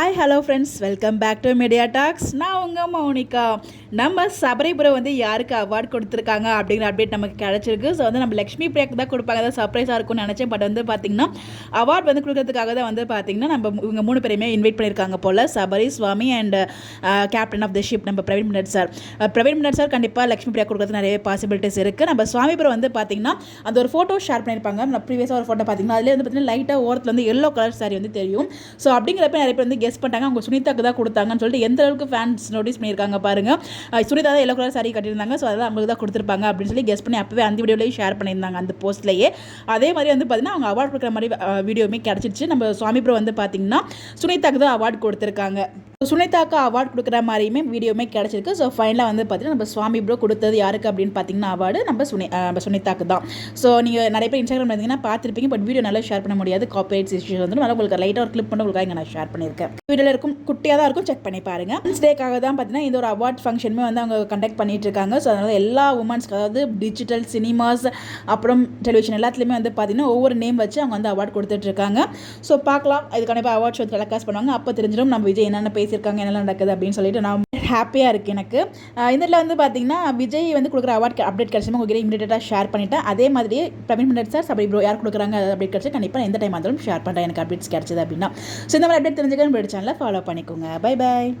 Hi hello friends, welcome back to media talks. நான் உங்கள் மௌனிகா. நம்ம சபரிபுரம் வந்து யாருக்கு அவார்டு கொடுத்துருக்காங்க அப்படிங்கிற அப்டேட் நமக்கு கிடச்சிருக்கு. ஸோ வந்து நம்ம லக்ஷ்மி பிரியாக்கு தான் கொடுப்பாங்க, அதான் சர்ப்ரைஸாக இருக்கும்னு நினச்சேன். பட் வந்து பார்த்திங்கன்னா அவார்டு வந்து கொடுக்கறதுக்காக தான் வந்து பார்த்திங்கன்னா நம்ம இவங்க 3 பேரையுமே இன்வைட் பண்ணியிருக்காங்க போல். Sabari, Swami and captain of the ship நம்ம பிரவீன் மின்னட் சார். பிரவீன் மின்னட் சார் கண்டிப்பாக லக்ஷ்மி பிரியா கொடுக்கறது நிறைய பாசிபிலிட்டிஸ் இருக்குது. நம்ம சுவாமிபுரம் வந்து பார்த்திங்கன்னா அந்த ஒரு ஃபோட்டோ ஷேர் பண்ணியிருப்பாங்க. நான் ப்ரீவியஸாக ஒரு ஃபோட்டோ பார்த்திங்கன்னா அதிலே வந்து பார்த்திங்கன்னா லைட்டாக ஓரத்தில் வந்து எல்லோ கலர் சாரி வந்து தெரியும். ஸோ அப்படிங்கிறப்ப நிறைய பேர் வந்து கெஸ் பண்ணிட்டாங்க அவங்க சுனிதாக்கு தான் கொடுத்தாங்கன்னு சொல்லிட்டு எந்த அளவுக்கு ஃபேன்ஸ் நோட்டீஸ் பண்ணியிருக்காங்க பாருங்க. சுனிதா தான் எல்லோ கலர் சாரி கட்டியிருந்தாங்க, ஸோ அதெல்லாம் அவங்களுக்கு தான் கொடுத்துருப்பாங்க அப்படின்னு சொல்லி கெஸ் பண்ணி அப்பவே அந்த வீடியோலேயே ஷேர் பண்ணியிருந்தாங்க அந்த போஸ்ட்லேயே. அதே மாதிரி வந்து பார்த்தீங்கன்னா அவங்க அவார்டு கொடுக்குற மாதிரி வீடியோவுமே கிடச்சிருச்சு. நம்ம சுவாமிபுரம் வந்து பார்த்தீங்கன்னா சுனிதாக்கு தான் அவார்டு கொடுத்துருக்காங்க. சுனிதாக்கு அவார்டு கொடுக்குற மாதிரியுமே வீடியோவுமே கிடச்சிருக்கு. ஸோ ஃபைனலாக வந்து பார்த்தீங்கன்னா நம்ம சுவாமி ப்ரோ கொடுத்தது யாருக்கு அப்படின்னு பார்த்தீங்கன்னா அவார்டு நம்ம சுனிதாக்கு தான். ஸோ நீங்கள் நிறைய பேர் இன்ஸ்டாகிராம் இருந்தீங்கன்னா பார்த்துருப்பீங்க, பட் வீடியோ நல்லா ஷேர் பண்ண முடியாது, காப்பிரைட்ஸ் இஷ்யூஸ் வந்து நல்லா உங்களுக்கு லைட்டாக ஒரு கிளிப் பண்ணி உங்களுக்காக இங்கே நான் ஷேர் பண்ணியிருக்கேன். வீடியோவில் இருக்கும் குட்டியாக தான் இருக்கும், செக் பண்ணி பாருங்கள். டேக்காக தான் பார்த்தீங்கன்னா இந்த ஒரு அவார்ட் ஃபங்க்ஷனுமே வந்து அவங்க கண்டக்ட் பண்ணிட்டு இருக்காங்க. ஸோ அதனால் எல்லா உமன்ஸ்க்கு, அதாவது டிஜிட்டல், சினிமாஸ், அப்புறம் டெலிவிஷன் எல்லாத்துலேயுமே வந்து பார்த்தீங்கன்னா ஒவ்வொரு நேம் வச்சு அவங்க வந்து அவார்டு கொடுத்துட்ருக்காங்க. ஸோ பார்க்கலாம், இது கண்டிப்பாக அவார்ட் ஷோ டெலிகாஸ்ட் பண்ணுவாங்க. அப்போ தெரிஞ்சிடும் நம்ம விஜய் என்னென்ன பேசியிருக்காங்க, என்னெல்லாம் நடக்குது அப்படின்னு சொல்லிட்டு நான் ஹாப்பியாக இருக்குது எனக்கு. இதில் வந்து பார்த்தீங்கன்னா விஜய் வந்து கொடுக்குற அவார்ட் அப்டேட் கிடச்சுமா உங்ககிட்ட இமீடியட்டாக ஷேர் பண்ணிட்டேன். அதே மாதிரி பிரவீன் மின்னட் சார், சபரி ப்ரோ யார் கொடுக்குறாங்க அப்டேட் கிடச்சி கண்டிப்பாக எந்த டைம் இருந்தாலும் ஷேர் பண்ணுறேன் எனக்கு அப்டேட்ஸ் கிடச்சிது அப்படின்னா. ஸோ இந்த மாதிரி அப்டேட் தெரிஞ்சுக்க நம்மளோட சேனலை ஃபாலோ பண்ணிக்கோங்க. Bye bye.